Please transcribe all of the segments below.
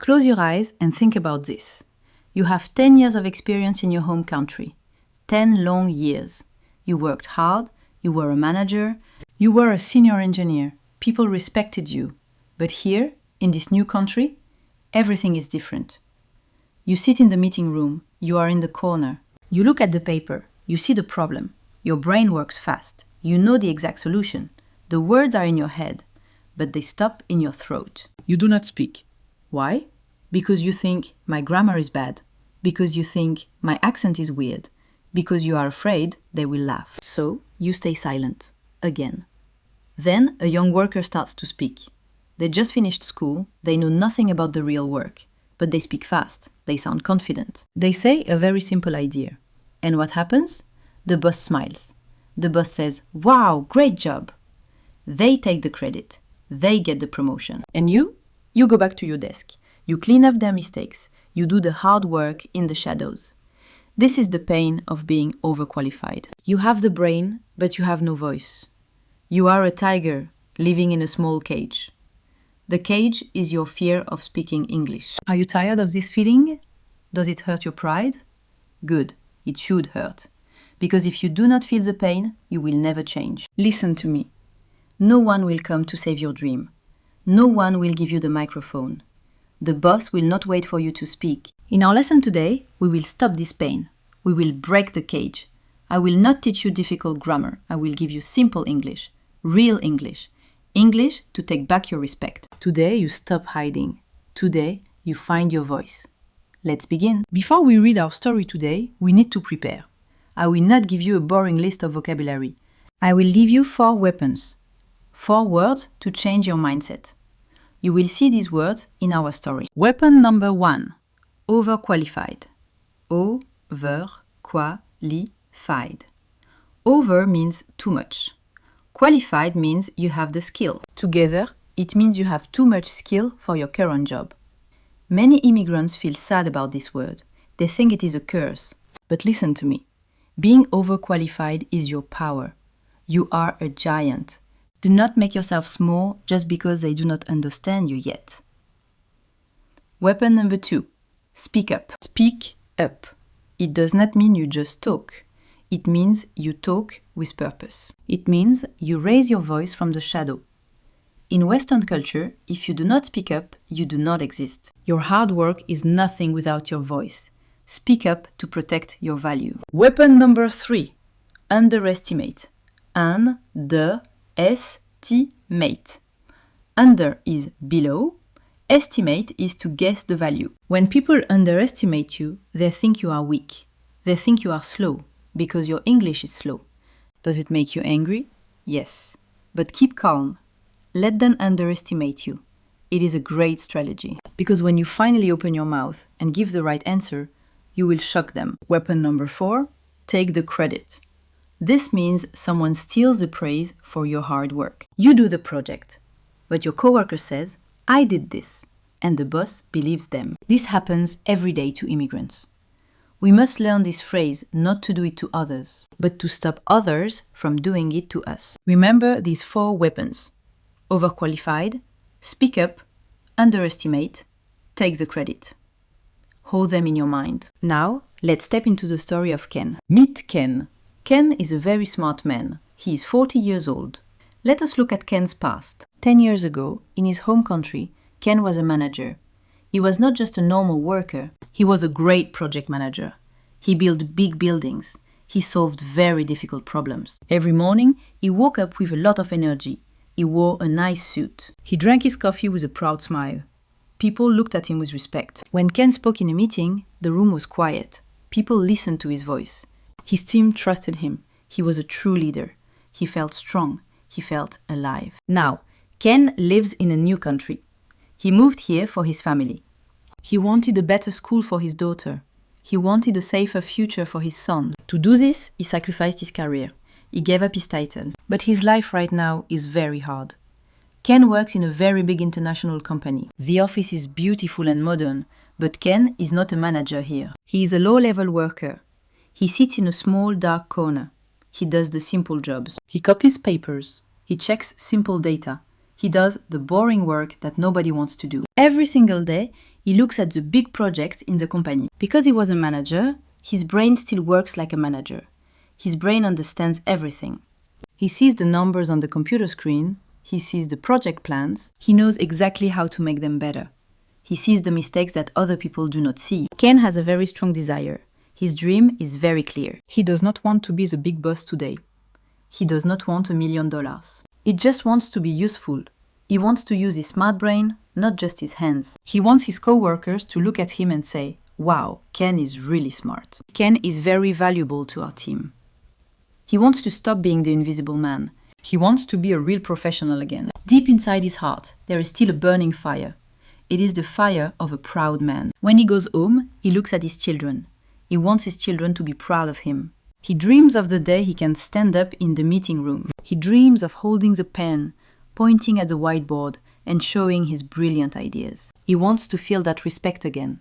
Close your eyes and think about this. You have 10 years of experience in your home country. 10 long years. You worked hard, you were a manager, you were a senior engineer. People respected you. But here, in this new country, everything is different. You sit in the meeting room, you are in the corner. You look at the paper, you see the problem. Your brain works fast. You know the exact solution. The words are in your head, but they stop in your throat. You do not speak. Why? Because you think my grammar is bad. Because you think my accent is weird. Because you are afraid they will laugh. So you stay silent. Again. Then a young worker starts to speak. They just finished school, they know nothing about the real work. But they speak fast, they sound confident. They say a very simple idea. And what happens? The boss smiles. The boss says, "Wow, great job." They take the credit. They get the promotion. And you? You go back to your desk. You clean up their mistakes. You do the hard work in the shadows. This is the pain of being overqualified. You have the brain, but you have no voice. You are a tiger living in a small cage. The cage is your fear of speaking English. Are you tired of this feeling? Does it hurt your pride? Good, it should hurt. Because if you do not feel the pain, you will never change. Listen to me. No one will come to save your dream. No one will give you the microphone. The boss will not wait for you to speak. In our lesson today, we will stop this pain. We will break the cage. I will not teach you difficult grammar. I will give you simple English, real English. English to take back your respect. Today you stop hiding. Today you find your voice. Let's begin. Before we read our story today, we need to prepare. I will not give you a boring list of vocabulary. I will leave you 4 weapons. 4 words to change your mindset. You will see these words in our story. Weapon number 1. Overqualified. Overqualified. Over means too much. Qualified means you have the skill. Together, it means you have too much skill for your current job. Many immigrants feel sad about this word. They think it is a curse. But listen to me. Being overqualified is your power. You are a giant. Do not make yourself small just because they do not understand you yet. Weapon number 2. Speak up. Speak up. It does not mean you just talk. It means you talk with purpose. It means you raise your voice from the shadow. In Western culture, if you do not speak up, you do not exist. Your hard work is nothing without your voice. Speak up to protect your value. Weapon number 3. Underestimate. Underestimate. Under is below. Estimate is to guess the value. When people underestimate you, they think you are weak. They think you are slow because your English is slow. Does it make you angry? Yes. But keep calm. Let them underestimate you. It is a great strategy. Because when you finally open your mouth and give the right answer, you will shock them. Weapon number 4. Take the credit. This means someone steals the praise for your hard work. You do the project, but your coworker says, "I did this," and the boss believes them. This happens every day to immigrants. We must learn this phrase not to do it to others, but to stop others from doing it to us. Remember these 4 weapons. Overqualified, speak up, underestimate, take the credit. Hold them in your mind. Now, let's step into the story of Ken. Meet Ken. Ken is a very smart man. He is 40 years old. Let us look at Ken's past. 10 years ago, in his home country, Ken was a manager. He was not just a normal worker, he was a great project manager. He built big buildings. He solved very difficult problems. Every morning, he woke up with a lot of energy. He wore a nice suit. He drank his coffee with a proud smile. People looked at him with respect. When Ken spoke in a meeting, the room was quiet. People listened to his voice. His team trusted him. He was a true leader. He felt strong. He felt alive. Now, Ken lives in a new country. He moved here for his family. He wanted a better school for his daughter. He wanted a safer future for his son. To do this, he sacrificed his career. He gave up his title. But his life right now is very hard. Ken works in a very big international company. The office is beautiful and modern, but Ken is not a manager here. He is a low-level worker. He sits in a small, dark corner. He does the simple jobs. He copies papers. He checks simple data. He does the boring work that nobody wants to do. Every single day, He looks at the big projects in the company. Because he was a manager, his brain still works like a manager. His brain understands everything. He sees the numbers on the computer screen, he sees the project plans, he knows exactly how to make them better. He sees the mistakes that other people do not see. Ken has a very strong desire. His dream is very clear. He does not want to be the big boss today. He does not want $1 million. He just wants to be useful. He wants to use his smart brain, not just his hands. He wants his coworkers to look at him and say, "Wow, Ken is really smart. Ken is very valuable to our team." He wants to stop being the invisible man. He wants to be a real professional again. Deep inside his heart, there is still a burning fire. It is the fire of a proud man. When he goes home, he looks at his children. He wants his children to be proud of him. He dreams of the day he can stand up in the meeting room. He dreams of holding the pen, pointing at the whiteboard, and showing his brilliant ideas. He wants to feel that respect again.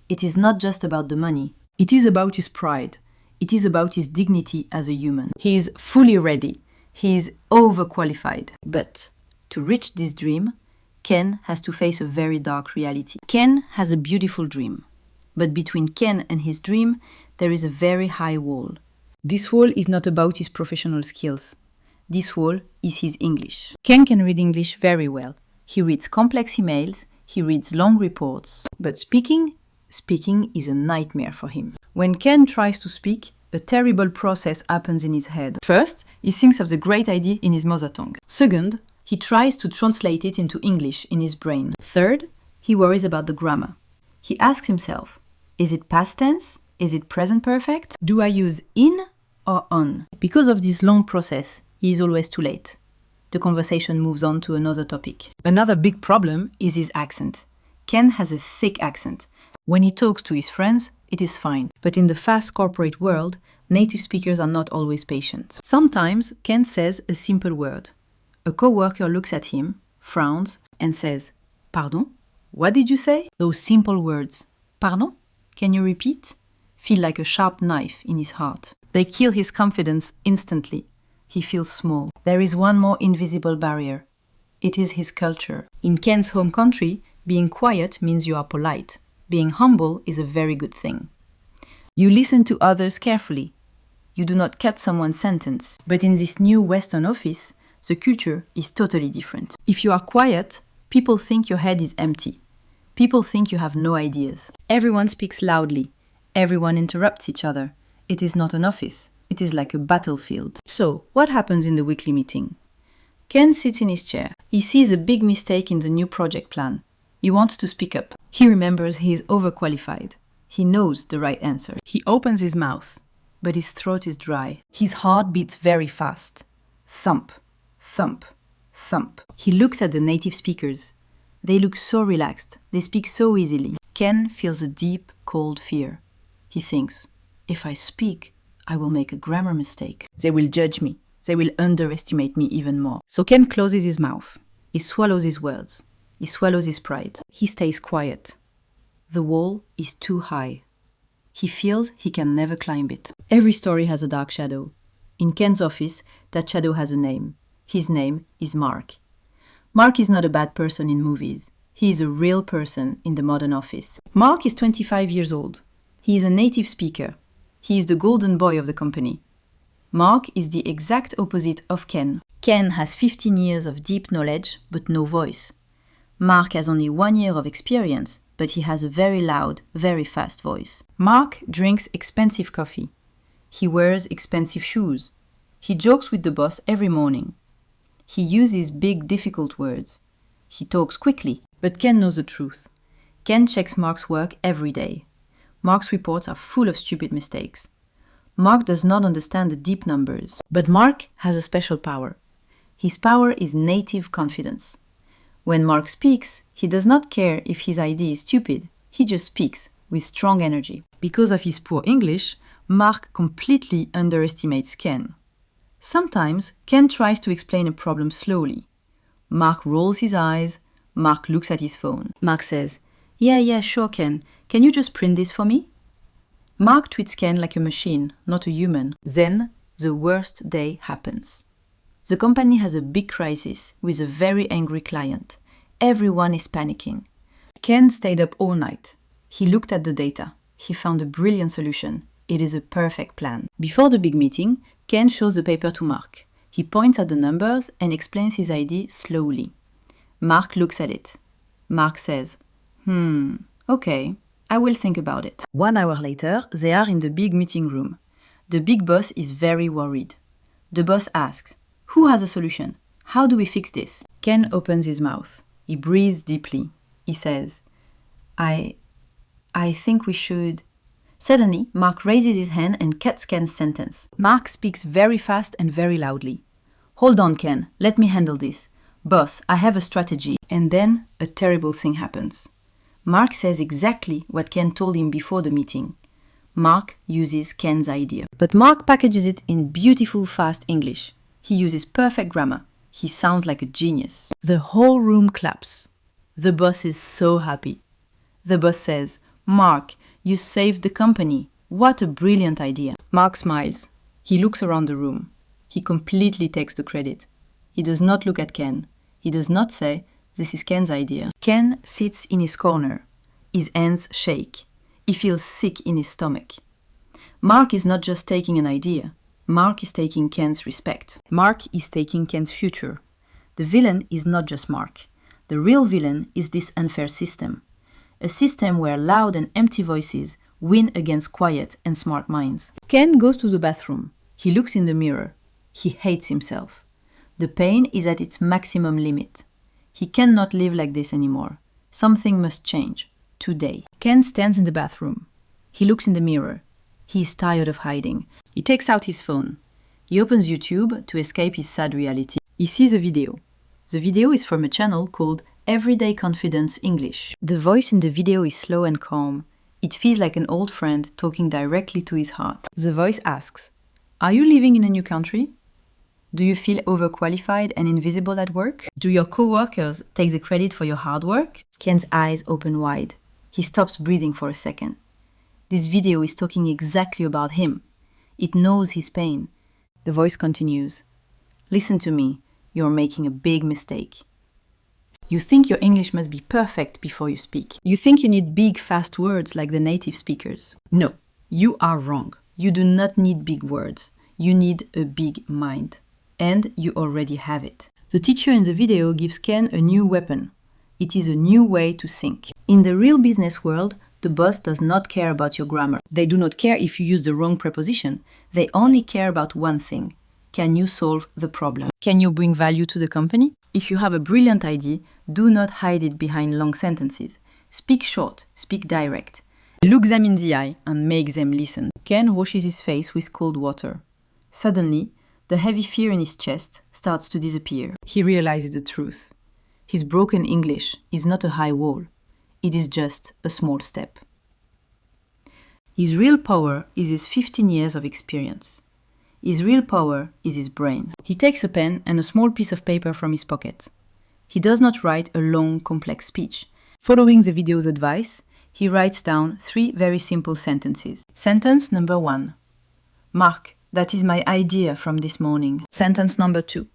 It is not just about the money. It is about his pride. It is about his dignity as a human. He is fully ready. He is overqualified. But to reach this dream, Ken has to face a very dark reality. Ken has a beautiful dream. But between Ken and his dream, there is a very high wall. This wall is not about his professional skills. This wall is his English. Ken can read English very well. He reads complex emails, he reads long reports. But speaking is a nightmare for him. When Ken tries to speak, a terrible process happens in his head. First, he thinks of the great idea in his mother tongue. Second, he tries to translate it into English in his brain. Third, he worries about the grammar. He asks himself, is it past tense? Is it present perfect? Do I use in or on? Because of this long process, he is always too late. The conversation moves on to another topic. Another big problem is his accent. Ken has a thick accent. When he talks to his friends, it is fine. But in the fast corporate world, native speakers are not always patient. Sometimes Ken says a simple word. A coworker looks at him, frowns, and says, "Pardon? What did you say?" Those simple words, "Pardon? Can you repeat?" feel like a sharp knife in his heart. They kill his confidence instantly. He feels small. There is one more invisible barrier. It is his culture. In Ken's home country, being quiet means you are polite. Being humble is a very good thing. You listen to others carefully. You do not cut someone's sentence. But in this new Western office, the culture is totally different. If you are quiet, people think your head is empty. People think you have no ideas. Everyone speaks loudly. Everyone interrupts each other. It is not an office. It is like a battlefield. So, what happens in the weekly meeting? Ken sits in his chair. He sees a big mistake in the new project plan. He wants to speak up. He remembers he is overqualified. He knows the right answer. He opens his mouth, but his throat is dry. His heart beats very fast. Thump, thump, thump. He looks at the native speakers. They look so relaxed. They speak so easily. Ken feels a deep, cold fear. He thinks, if I speak, I will make a grammar mistake. They will judge me. They will underestimate me even more. So Ken closes his mouth. He swallows his words. He swallows his pride. He stays quiet. The wall is too high. He feels he can never climb it. Every story has a dark shadow. In Ken's office, that shadow has a name. His name is Mark. Mark is not a bad person in movies. He is a real person in the modern office. Mark is 25 years old. He is a native speaker. He is the golden boy of the company. Mark is the exact opposite of Ken. Ken has 15 years of deep knowledge, but no voice. Mark has only 1 year of experience, but he has a very loud, very fast voice. Mark drinks expensive coffee. He wears expensive shoes. He jokes with the boss every morning. He uses big, difficult words. He talks quickly, but Ken knows the truth. Ken checks Mark's work every day. Mark's reports are full of stupid mistakes. Mark does not understand the deep numbers, but Mark has a special power. His power is native confidence. When Mark speaks, he does not care if his idea is stupid. He just speaks with strong energy. Because of his poor English, Mark completely underestimates Ken. Sometimes Ken tries to explain a problem slowly. Mark rolls his eyes. Mark looks at his phone. Mark says, Yeah, sure, Ken. Can you just print this for me? Mark treats Ken like a machine, not a human. Then, the worst day happens. The company has a big crisis with a very angry client. Everyone is panicking. Ken stayed up all night. He looked at the data. He found a brilliant solution. It is a perfect plan. Before the big meeting, Ken shows the paper to Mark. He points at the numbers and explains his idea slowly. Mark looks at it. Mark says, okay, I will think about it. 1 hour later, they are in the big meeting room. The big boss is very worried. The boss asks, who has a solution? How do we fix this? Ken opens his mouth. He breathes deeply. He says, I think we should... Suddenly, Mark raises his hand and cuts Ken's sentence. Mark speaks very fast and very loudly. Hold on, Ken. Let me handle this. Boss, I have a strategy. And then a terrible thing happens. Mark says exactly what Ken told him before the meeting. Mark uses Ken's idea. But Mark packages it in beautiful, fast English. He uses perfect grammar. He sounds like a genius. The whole room claps. The boss is so happy. The boss says, Mark, you saved the company. What a brilliant idea. Mark smiles. He looks around the room. He completely takes the credit. He does not look at Ken. He does not say, this is Ken's idea. Ken sits in his corner. His hands shake. He feels sick in his stomach. Mark is not just taking an idea. Mark is taking Ken's respect. Mark is taking Ken's future. The villain is not just Mark. The real villain is this unfair system. A system where loud and empty voices win against quiet and smart minds. Ken goes to the bathroom. He looks in the mirror. He hates himself. The pain is at its maximum limit. He cannot live like this anymore. Something must change. Today. Ken stands in the bathroom. He looks in the mirror. He is tired of hiding. He takes out his phone. He opens YouTube to escape his sad reality. He sees a video. The video is from a channel called Everyday Confidence English. The voice in the video is slow and calm. It feels like an old friend talking directly to his heart. The voice asks, are you living in a new country? Do you feel overqualified and invisible at work? Do your coworkers take the credit for your hard work? Ken's eyes open wide. He stops breathing for a second. This video is talking exactly about him. It knows his pain. The voice continues. Listen to me. You're making a big mistake. You think your English must be perfect before you speak. You think you need big, fast words like the native speakers. No, you are wrong. You do not need big words. You need a big mind. And you already have it. The teacher in the video gives Ken a new weapon. It is a new way to think. In the real business world, the boss does not care about your grammar. They do not care if you use the wrong preposition. They only care about one thing. Can you solve the problem? Can you bring value to the company? If you have a brilliant idea, do not hide it behind long sentences. Speak short, speak direct. Look them in the eye and make them listen. Ken washes his face with cold water. Suddenly, the heavy fear in his chest starts to disappear. He realizes the truth. His broken English is not a high wall. It is just a small step. His real power is his 15 years of experience. His real power is his brain. He takes a pen and a small piece of paper from his pocket. He does not write a long, complex speech. Following the video's advice, he writes down 3 very simple sentences. Sentence number 1. Mark, that is my idea from this morning. Sentence number 2.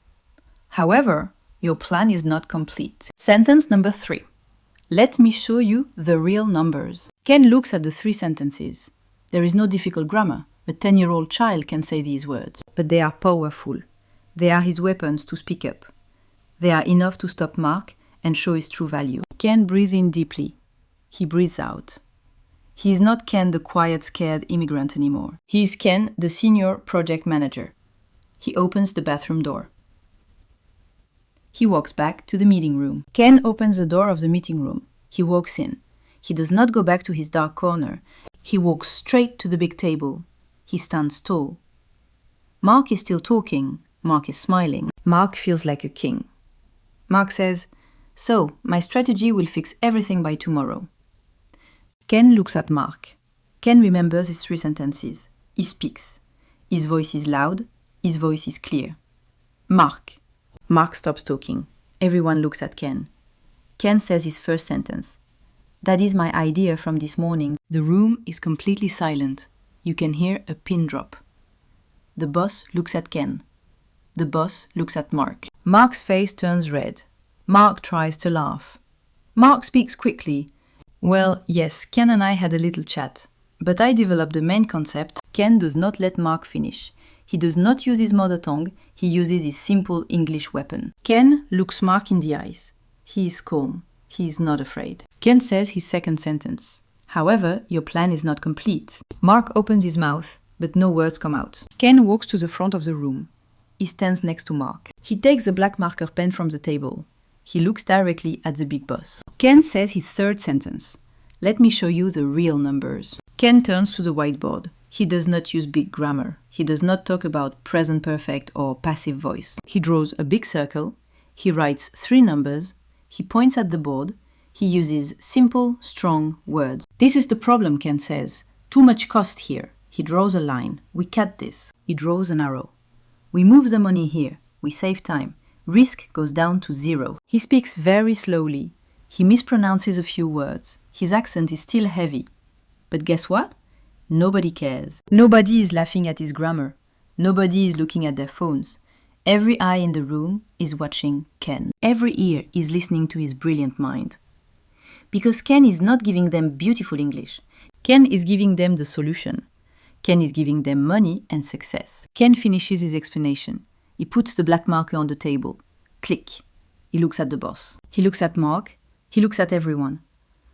However, your plan is not complete. Sentence number 3. Let me show you the real numbers. Ken looks at the 3 sentences. There is no difficult grammar. A 10-year-old child can say these words. But they are powerful. They are his weapons to speak up. They are enough to stop Mark and show his true value. Ken breathes in deeply. He breathes out. He is not Ken the quiet, scared immigrant anymore. He is Ken the senior project manager. He opens the bathroom door. He walks back to the meeting room. Ken opens the door of the meeting room. He walks in. He does not go back to his dark corner. He walks straight to the big table. He stands tall. Mark is still talking. Mark is smiling. Mark feels like a king. Mark says, so, my strategy will fix everything by tomorrow. Ken looks at Mark. Ken remembers his 3 sentences. He speaks. His voice is loud. His voice is clear. Mark. Mark stops talking. Everyone looks at Ken. Ken says his first sentence. That is my idea from this morning. The room is completely silent. You can hear a pin drop. The boss looks at Ken. The boss looks at Mark. Mark's face turns red. Mark tries to laugh. Mark speaks quickly. Well, yes, Ken and I had a little chat, but I developed the main concept. Ken does not let Mark finish. He does not use his mother tongue, he uses his simple English weapon. Ken looks Mark in the eyes. He is calm. He is not afraid. Ken says his second sentence. However, your plan is not complete. Mark opens his mouth, but no words come out. Ken walks to the front of the room. He stands next to Mark. He takes the black marker pen from the table. He looks directly at the big boss. Ken says his third sentence. Let me show you the real numbers. Ken turns to the whiteboard. He does not use big grammar. He does not talk about present perfect or passive voice. He draws a big circle. He writes 3 numbers. He points at the board. He uses simple, strong words. This is the problem, Ken says. Too much cost here. He draws a line. We cut this. He draws an arrow. We move the money here. We save time. Risk goes down to 0. He speaks very slowly. He mispronounces a few words. His accent is still heavy. But guess what? Nobody cares. Nobody is laughing at his grammar. Nobody is looking at their phones. Every eye in the room is watching Ken. Every ear is listening to his brilliant mind. Because Ken is not giving them beautiful English. Ken is giving them the solution. Ken is giving them money and success. Ken finishes his explanation. He puts the black marker on the table. Click. He looks at the boss. He looks at Mark. He looks at everyone.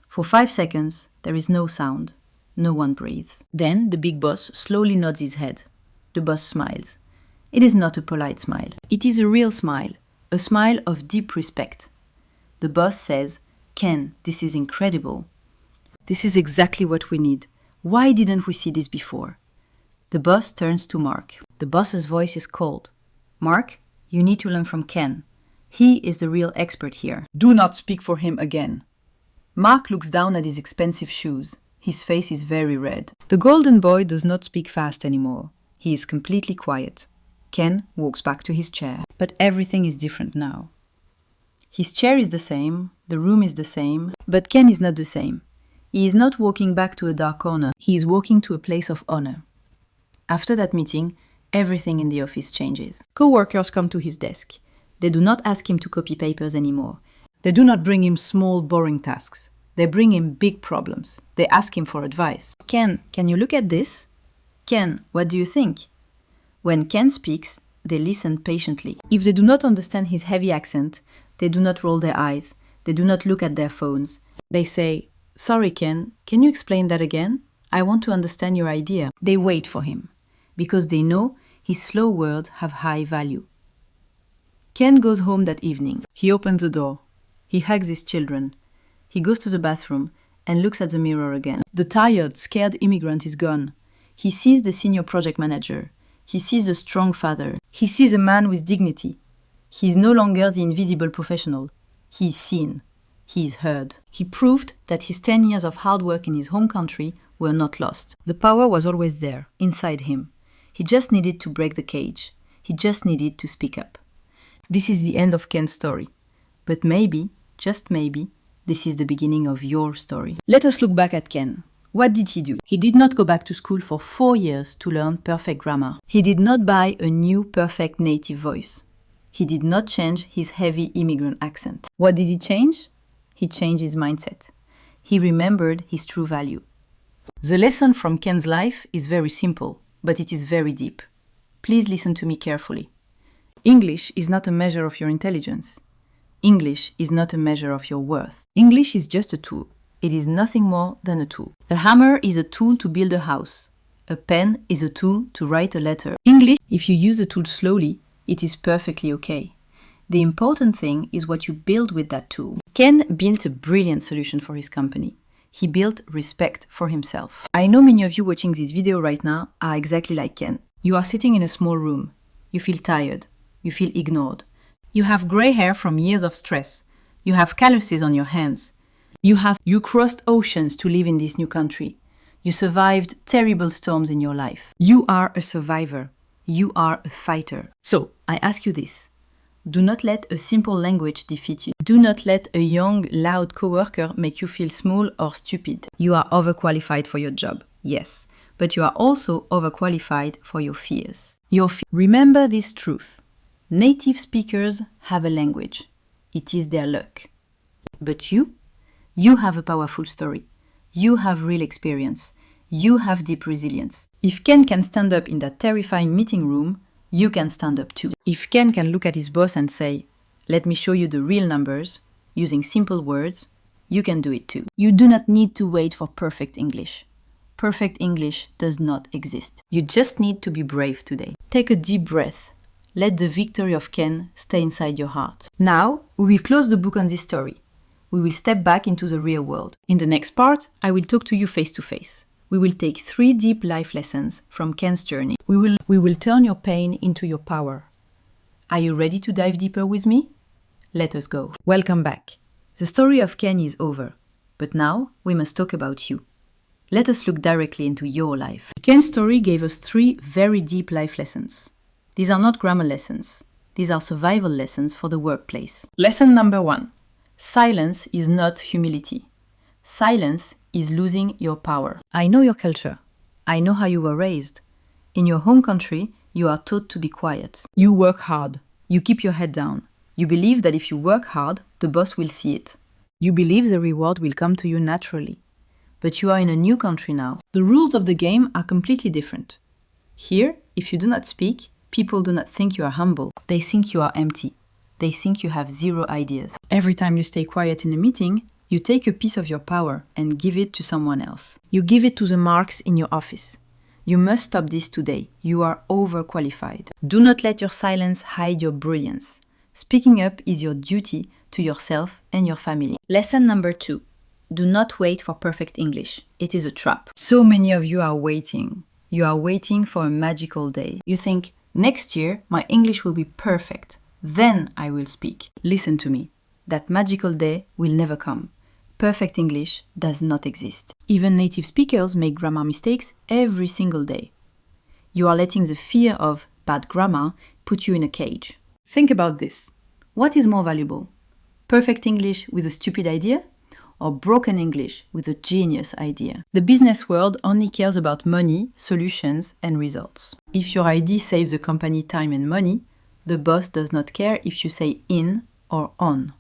For 5 seconds, there is no sound. No one breathes. Then the big boss slowly nods his head. The boss smiles. It is not a polite smile. It is a real smile. A smile of deep respect. The boss says, Ken, this is incredible. This is exactly what we need. Why didn't we see this before? The boss turns to Mark. The boss's voice is cold. Mark, you need to learn from Ken. He is the real expert here. Do not speak for him again. Mark looks down at his expensive shoes. His face is very red. The golden boy does not speak fast anymore. He is completely quiet. Ken walks back to his chair. But everything is different now. His chair is the same, the room is the same, but Ken is not the same. He is not walking back to a dark corner. He is walking to a place of honor. After that meeting, everything in the office changes. Coworkers come to his desk. They do not ask him to copy papers anymore. They do not bring him small, boring tasks. They bring him big problems. They ask him for advice. Ken, can you look at this? Ken, what do you think? When Ken speaks, they listen patiently. If they do not understand his heavy accent, they do not roll their eyes. They do not look at their phones. They say, sorry, Ken, can you explain that again? I want to understand your idea. They wait for him, because they know his slow words have high value. Ken goes home that evening. He opens the door. He hugs his children. He goes to the bathroom and looks at the mirror again. The tired, scared immigrant is gone. He sees the senior project manager. He sees a strong father. He sees a man with dignity. He is no longer the invisible professional. He is seen. He is heard. He proved that his 10 years of hard work in his home country were not lost. The power was always there, inside him. He just needed to break the cage. He just needed to speak up. This is the end of Ken's story. But maybe, just maybe, this is the beginning of your story. Let us look back at Ken. What did he do? He did not go back to school for 4 years to learn perfect grammar. He did not buy a new perfect native voice. He did not change his heavy immigrant accent. What did he change? He changed his mindset. He remembered his true value. The lesson from Ken's life is very simple, but it is very deep. Please listen to me carefully. English is not a measure of your intelligence. English is not a measure of your worth. English is just a tool. It is nothing more than a tool. A hammer is a tool to build a house. A pen is a tool to write a letter. English, if you use the tool slowly, it is perfectly okay. The important thing is what you build with that tool. Ken built a brilliant solution for his company. He built respect for himself. I know many of you watching this video right now are exactly like Ken. You are sitting in a small room. You feel tired. You feel ignored. You have gray hair from years of stress. You have calluses on your hands. You crossed oceans to live in this new country. You survived terrible storms in your life. You are a survivor. You are a fighter. So, I ask you this. Do not let a simple language defeat you. Do not let a young, loud coworker make you feel small or stupid. You are overqualified for your job, yes, but you are also overqualified for your fears. Remember this truth. Native speakers have a language. It is their luck. But you You have a powerful story. You have real experience. You have deep resilience. If Ken can stand up in that terrifying meeting room, you can stand up too. If Ken can look at his boss and say, "Let me show you the real numbers," using simple words, you can do it too. You do not need to wait for perfect English. Perfect English does not exist. You just need to be brave today. Take a deep breath. Let the victory of Ken stay inside your heart. Now, we will close the book on this story. We will step back into the real world. In the next part, I will talk to you face to face. We will take 3 deep life lessons from Ken's journey. We will turn your pain into your power. Are you ready to dive deeper with me? Let us go. Welcome back. The story of Ken is over, but now we must talk about you. Let us look directly into your life. Ken's story gave us 3 very deep life lessons. These are not grammar lessons. These are survival lessons for the workplace. Lesson number 1. Silence is not humility. Silence is losing your power. I know your culture. I know how you were raised. In your home country, you are taught to be quiet. You work hard. You keep your head down. You believe that if you work hard, the boss will see it. You believe the reward will come to you naturally. But you are in a new country now. The rules of the game are completely different. Here, if you do not speak, people do not think you are humble. They think you are empty. They think you have 0 ideas. Every time you stay quiet in a meeting, you take a piece of your power and give it to someone else. You give it to the marks in your office. You must stop this today. You are overqualified. Do not let your silence hide your brilliance. Speaking up is your duty to yourself and your family. Lesson number 2. Do not wait for perfect English. It is a trap. So many of you are waiting. You are waiting for a magical day. You think, next year my English will be perfect. Then I will speak. Listen to me. That magical day will never come. Perfect English does not exist. Even native speakers make grammar mistakes every single day. You are letting the fear of bad grammar put you in a cage. Think about this. What is more valuable? Perfect English with a stupid idea, or broken English with a genius idea? The business world only cares about money, solutions, and results. If your idea saves the company time and money, the boss does not care if you say in or on.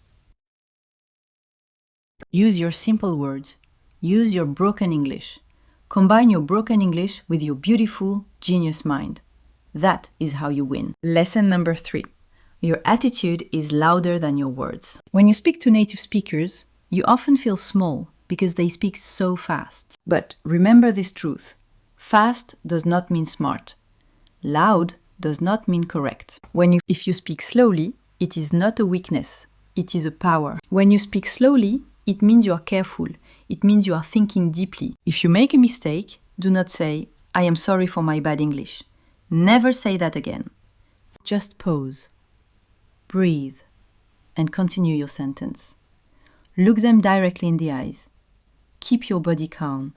Use your simple words. Use your broken English. Combine your broken English with your beautiful, genius mind. That is how you win. Lesson number 3. Your attitude is louder than your words. When you speak to native speakers, you often feel small because they speak so fast. But remember this truth. Fast does not mean smart. Loud does not mean correct. If you speak slowly, it is not a weakness. It is a power. When you speak slowly, it means you are careful. It means you are thinking deeply. If you make a mistake, do not say, "I am sorry for my bad English." Never say that again. Just pause, breathe, and continue your sentence. Look them directly in the eyes. Keep your body calm.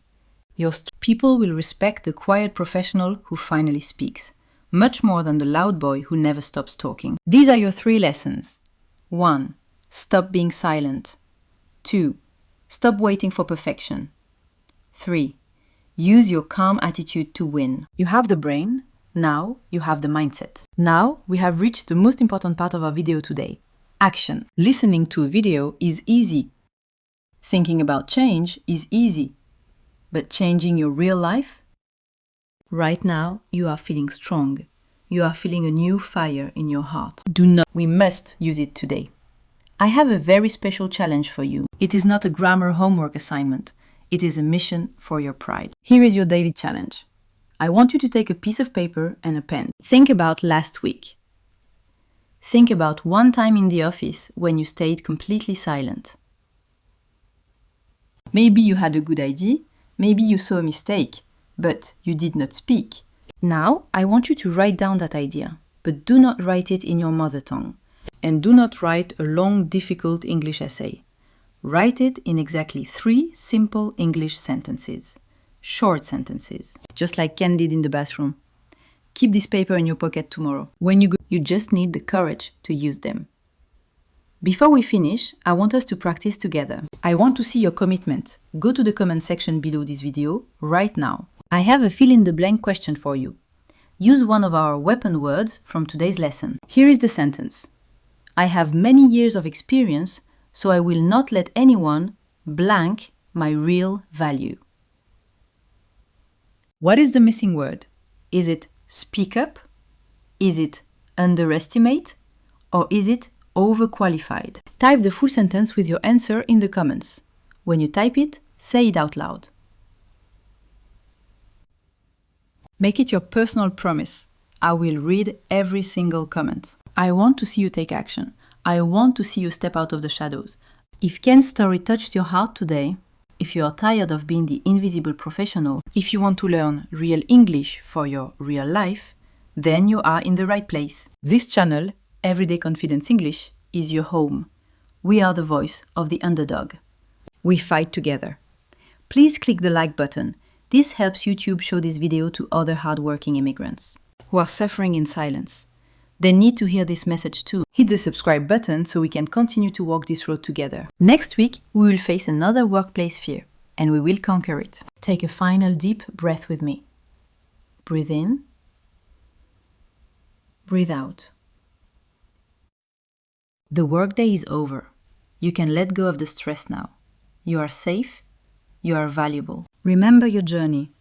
People will respect the quiet professional who finally speaks, much more than the loud boy who never stops talking. These are your 3 lessons. 1. Stop being silent. 2. Stop waiting for perfection. 3. Use your calm attitude to win. You have the brain, now you have the mindset. Now we have reached the most important part of our video today. Action. Listening to a video is easy. Thinking about change is easy. But changing your real life? Right now you are feeling strong. You are feeling a new fire in your heart. We must use it today. I have a very special challenge for you. It is not a grammar homework assignment. It is a mission for your pride. Here is your daily challenge. I want you to take a piece of paper and a pen. Think about last week. Think about one time in the office when you stayed completely silent. Maybe you had a good idea, maybe you saw a mistake, but you did not speak. Now, I want you to write down that idea, but do not write it in your mother tongue. And do not write a long, difficult English essay. Write it in exactly 3 simple English sentences. Short sentences, just like Ken did in the bathroom. Keep this paper in your pocket tomorrow. When you go, you just need the courage to use them. Before we finish, I want us to practice together. I want to see your commitment. Go to the comment section below this video right now. I have a fill-in-the-blank question for you. Use one of our weapon words from today's lesson. Here is the sentence. I have many years of experience, so I will not let anyone blank my real value. What is the missing word? Is it speak up? Is it underestimate? Or is it overqualified? Type the full sentence with your answer in the comments. When you type it, say it out loud. Make it your personal promise. I will read every single comment. I want to see you take action. I want to see you step out of the shadows. If Ken's story touched your heart today, if you are tired of being the invisible professional, if you want to learn real English for your real life, then you are in the right place. This channel, Everyday Confidence English, is your home. We are the voice of the underdog. We fight together. Please click the like button. This helps YouTube show this video to other hardworking immigrants who are suffering in silence. They need to hear this message too. Hit the subscribe button so we can continue to walk this road together. Next week, we will face another workplace fear, and we will conquer it. Take a final deep breath with me. Breathe in. Breathe out. The workday is over. You can let go of the stress now. You are safe. You are valuable. Remember your journey.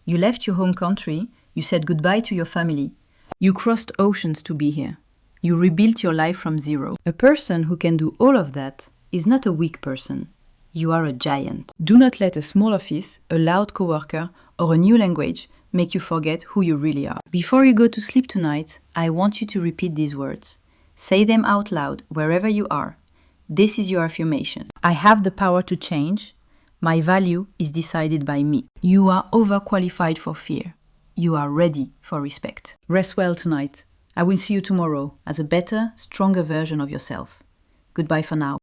You left your home country. You said goodbye to your family. You crossed oceans to be here. You rebuilt your life from zero. A person who can do all of that is not a weak person. You are a giant. Do not let a small office, a loud coworker, or a new language make you forget who you really are. Before you go to sleep tonight, I want you to repeat these words. Say them out loud wherever you are. This is your affirmation. I have the power to change. My value is decided by me. You are overqualified for fear. You are ready for respect. Rest well tonight. I will see you tomorrow as a better, stronger version of yourself. Goodbye for now.